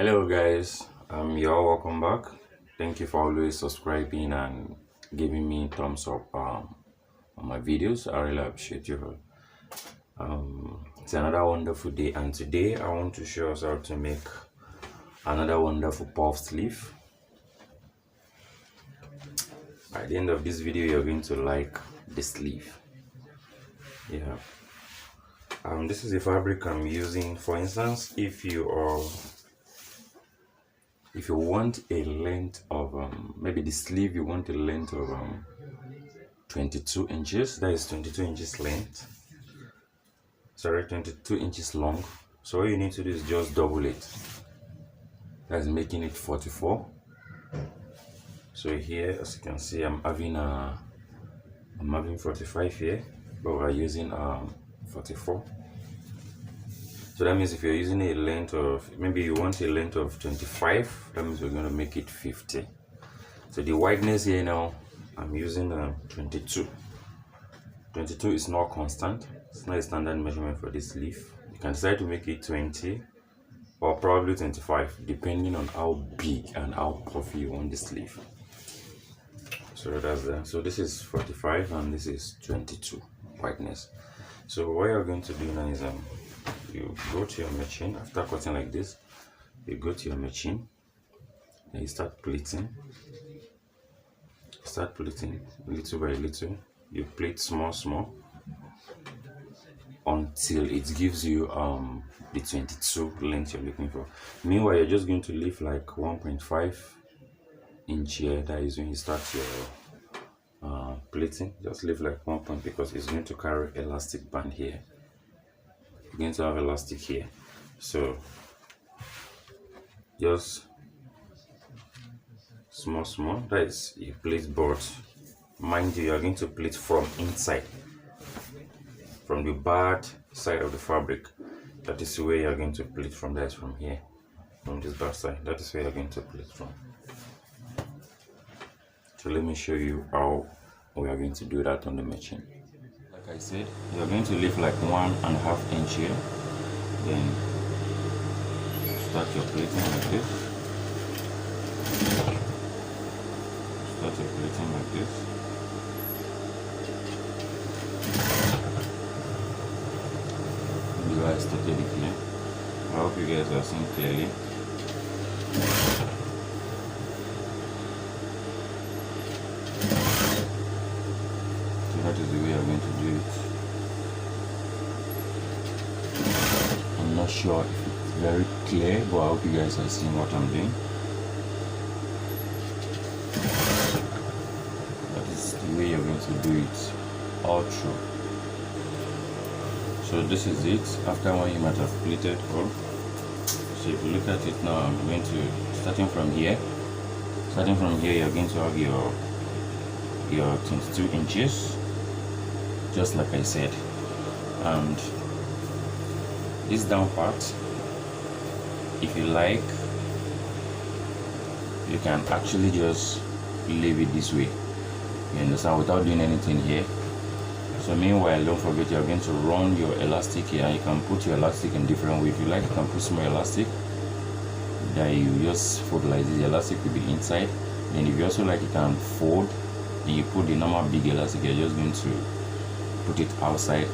Hello guys, you're welcome back. Thank you for always subscribing and giving me thumbs up on my videos. I really appreciate you. It's another wonderful day, and today I want to show us how to make another wonderful puff sleeve. By the end of this video, you're going to like the sleeve. Yeah. This is the fabric I'm using. For instance, if you want a length of maybe the sleeve, you want a length of 22 inches, that is 22 inches length, sorry, 22 inches long. So all you need to do is just double it. That's making it 44. So here, as you can see, I'm having 45 here, but we're using 44. So that means if you're using a length of, maybe you want a length of 25, that means we're going to make it 50. So the wideness here now, I'm using 22. 22 is not constant. It's not a standard measurement for this sleeve. You can decide to make it 20 or probably 25, depending on how big and how puffy you want the sleeve. So that's that. So this is 45 and this is 22 wideness. So what you're going to do now is you go to your machine. After cutting like this, you go to your machine and you start pleating. Start pleating little by little. You plait small until it gives you the 22 length you're looking for. Meanwhile, you're just going to leave like 1.5 inch here. That is when you start your pleating. Just leave like 1 point because it's going to carry elastic band here. You're going to have elastic here, so just small. That is you plait, but mind you, are going to plait from inside, from the bad side of the fabric. That is where you're going to plait from. That is from here, from this back side. That is where you're going to plait from. So let me show you how we are going to do that on the machine. Like I said, you're going to leave like 1.5 inch here, then start your plating like this. Start your plating like this. You guys started it here. I hope you guys are seeing clearly. That is the way I'm going to do it. I'm not sure if it's very clear, but I hope you guys are seeing what I'm doing. That is the way you're going to do it all through. So this is it. After one, you might have pleated all. So if you look at it now, I'm going to, starting from here, you're going to have your 22 inches. Just like I said, and this down part, if you like, you can actually just leave it this way, you understand, without doing anything here. So meanwhile, don't forget you're going to run your elastic here, and you can put your elastic in different way. If you like, you can put small elastic that you just fold like this. The elastic will be inside. And if you also like, you can fold and you put the normal big elastic. You're just going to put it outside.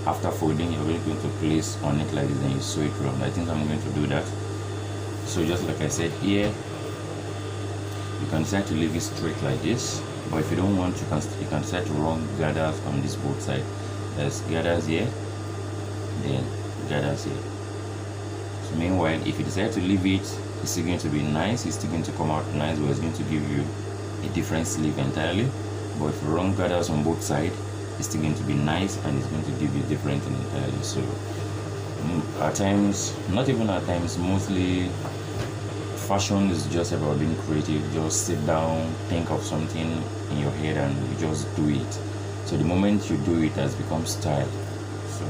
After folding, you're going to place on it like this, and you sew it around. I think I'm going to do that. So just like I said here, you can decide to leave it straight like this, but if you don't want, you can decide to run gathers on this both side. There's gathers here, then gathers here. So meanwhile, if you decide to leave it, it's still going to be nice. It's still going to come out nice, but it's going to give you a different sleeve entirely. But if you run gathers on both sides, it's still going to be nice, and it's going to give you different thing entirely. So at times, not even at times, mostly fashion is just about being creative. Just sit down, think of something in your head, and you just do it. So the moment you do it, has become style. So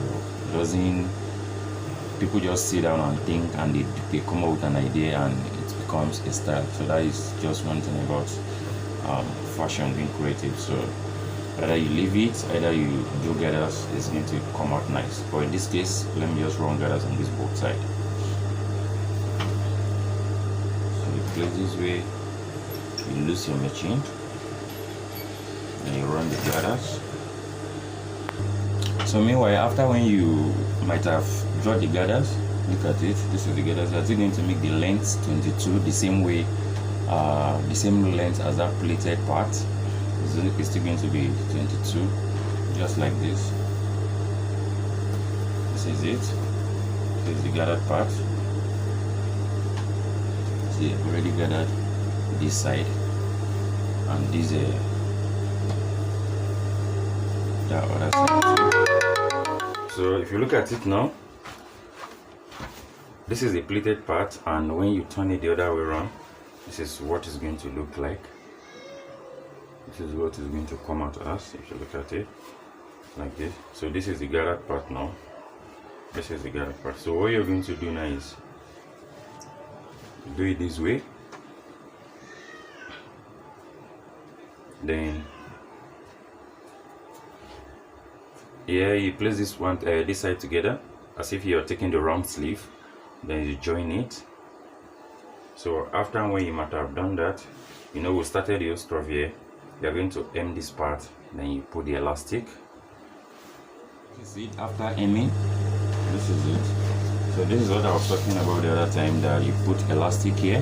people just sit down and think, and they come up with an idea, and it becomes a style. So that is just one thing about fashion, being creative. So either you leave it, either you do gathers, it's going to come out nice. But in this case, let me just run gathers on this both side. place this way, you loose your machine, and you run the gathers. So meanwhile, after when you might have drawn the gathers, look at it, this is the gathers. You're still going to make the length 22 the same way, the same length as that pleated part. It's still going to be 22, just like this. This is it. This is the gathered part. See, I've already gathered this side and this the other side too. So if you look at it now, this is the pleated part, and when you turn it the other way around, this is what it's going to look like. This is what is going to come out as, if you look at it like this. So this is the gathered part now. This is the gathered part. So what you're going to do now is do it this way, then here you place this one this side together as if you're taking the round sleeve, then you join it. So after when you might have done that, you know, we started your stuff here, you're going to hem this part, then you put the elastic. This is it after hemming. This is it. So this is what I was talking about the other time, that you put elastic here,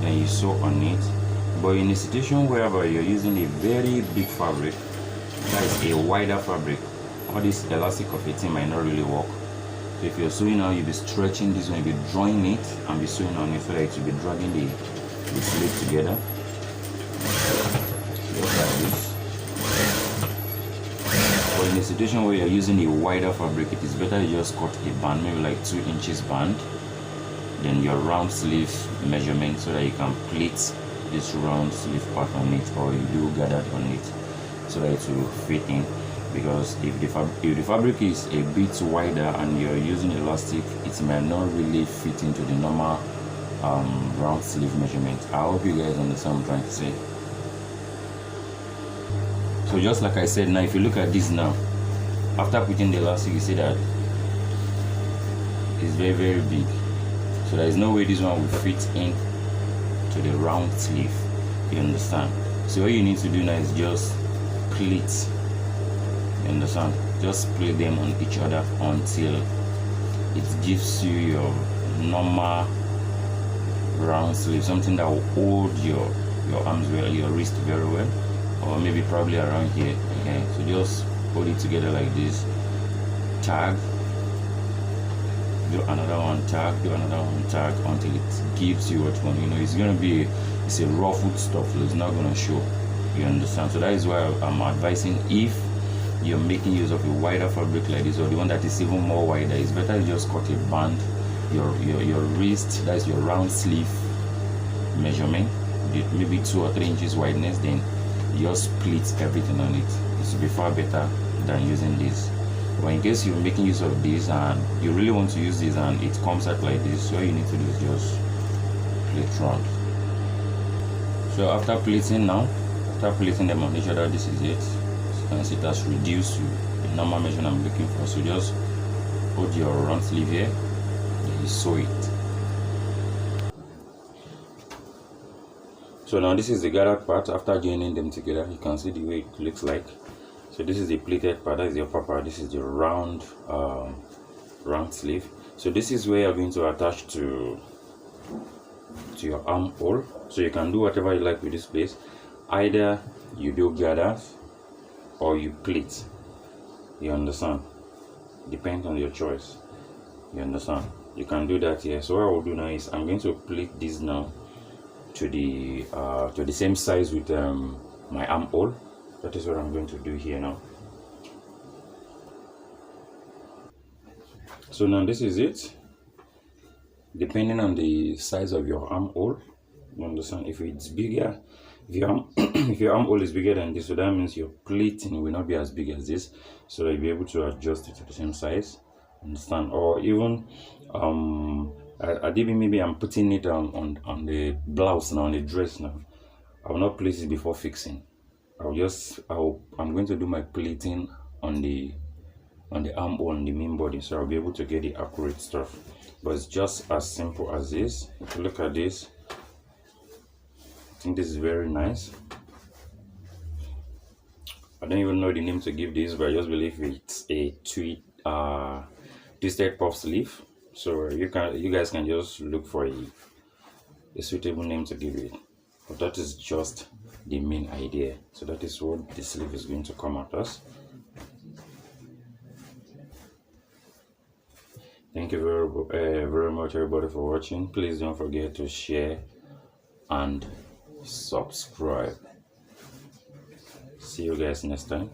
then you sew on it. But in a situation whereby you're using a very big fabric, that is a wider fabric, all this elastic of it might not really work. So if you're sewing on, you'll be stretching this one, you'll be drawing it and be sewing on it, so that it will be dragging the sleeve together. Just like this. But in a situation where you're using a wider fabric, it is better you just cut a band, maybe like 2 inches band, then your round sleeve measurement, so that you can pleat this round sleeve part on it, or you do gather on it, so that it will fit in. Because if the fabric is a bit wider and you're using elastic, it might not really fit into the normal round sleeve measurement. I hope you guys understand what I'm trying to say. So just like I said, now if you look at this now, after putting the elastic, you see that it's very, very big. So there is no way this one will fit in to the round sleeve. You understand? So what you need to do now is just pleat. You understand? Just pleat them on each other until it gives you your normal round sleeve, something that will hold your arms well, your wrist very well, or maybe probably around here. Okay, so just hold it together like this, tag, do another one, tag, do another one, tag, until it gives you what you want. You know, it's gonna be, it's a ruffled stuff, so it's not gonna show. You understand? So that is why I'm advising, if you're making use of a wider fabric like this, or the one that is even more wider, it's better you just cut a band, your wrist, that's your round sleeve measurement, maybe 2 or 3 inches wideness, then you just split everything on it. It will be far better than using this. But in case you're making use of this and you really want to use this and it comes out like this, so all you need to do is just plait round. So after pleating now, after pleating them on each other, this is it. As you can see, it has reduced to the normal measure I'm looking for. So just hold your round sleeve here, then you sew it. So now this is the gathered part. After joining them together, you can see the way it looks like. So this is the pleated part, that is the upper part. This is the round sleeve. So this is where you're going to attach to your armhole. So you can do whatever you like with this place. Either you do gathers or you pleat. You understand? Depends on your choice. You understand? You can do that here. So what I will do now is I'm going to pleat this now to the same size with my armhole. That is what I'm going to do here now. So now this is it. Depending on the size of your armhole, you understand, if it's bigger, if your armhole is bigger than this, so that means your pleating will not be as big as this, so that you'll be able to adjust it to the same size. Understand? Or even maybe I'm putting it on the blouse now, on the dress now. I will not place it before fixing. I'm going to do my pleating on the armhole, on the main body, so I'll be able to get the accurate stuff. But it's just as simple as this. If you look at this, think this is very nice. I don't even know the name to give this, but I just believe it's a twisted puff sleeve. So you guys can just look for a suitable name to give it. But that is just the main idea. So that is what the sleeve is going to come at us. Thank you very much everybody for watching. Please don't forget to share and subscribe. See you guys next time.